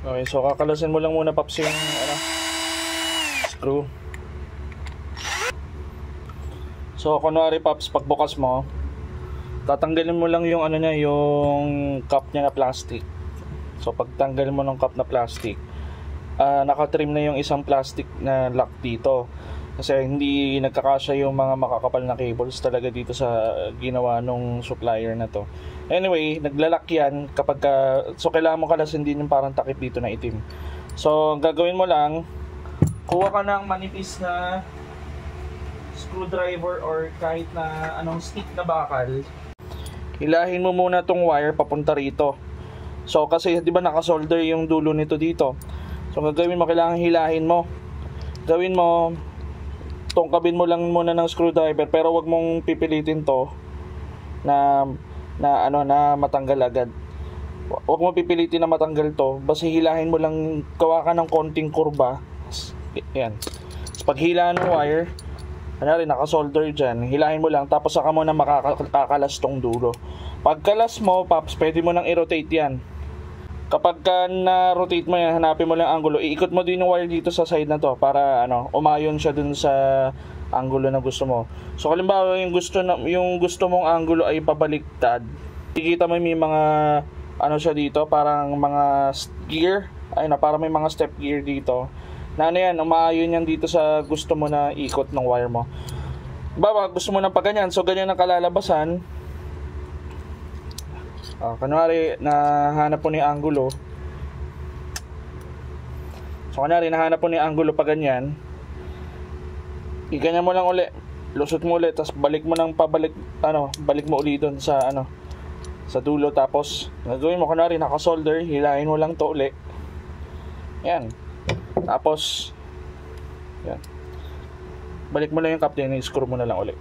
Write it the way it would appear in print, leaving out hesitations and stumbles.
Okay, so kakalasin mo lang muna, Paps, yung ano, screw. So kunwari, Paps, pagbukas mo, tatanggalin mo lang yung ano niya, yung cup niya na plastic. So pagtanggal mo ng cup na plastic, nakatrim na yung isang plastic na lock dito. Kasi hindi nagkakasya yung mga makakapal na cables talaga dito sa ginawa nung supplier na to. Anyway, naglalak yan kapag so kailangan mo kalasin din yung parang takip dito na itim. So ang gagawin mo lang, kuha ka ng manipis na screwdriver or kahit na anong stick na bakal. Hilahin mo muna tong wire papunta rito. So kasi di ba naka-solder yung dulo nito dito. So gagawin mo, kailangan hilahin mo. Gawin mo, tungkabin mo lang muna ng screwdriver, pero wag mong pipilitin to na matanggal agad. Wag mo pipilitin na matanggal to, basta hilahin mo lang, gawa ka ng konting kurba. Yan. So, pag hilahan ng wire, kunyari naka-solder dyan, hilahin mo lang, tapos saka mo na makakalas tong dulo. Pagkalas mo, Paps, pwede mo nang i-rotate yan. Kapag na-rotate mo yan, hanapin mo lang ang angulo, iikot mo din yung wire dito sa side na to para umayon siya dun sa angulo na gusto mo. So halimbawa yung gusto mong angulo ay pabaliktad, kikita mo may mga siya dito, parang mga gear, para may mga step gear dito na yan, umaayon yan dito sa gusto mo na ikot ng wire mo. Baba, gusto mo ng paganyan, so ganyan ang kalalabasan. Kunwari, nahanap po ni angulo. So, kunwari, nahanap po ni angulo pa ganyan. Iganyan mo lang uli. Lusot mo ulit, tapos balik mo ng balik mo uli doon sa, sa dulo. Tapos, gagawin mo, kunwari, naka-solder, hilahin mo lang to uli. Yan. Tapos, yan. Balik mo lang yung cap din, i-screw mo na lang uli.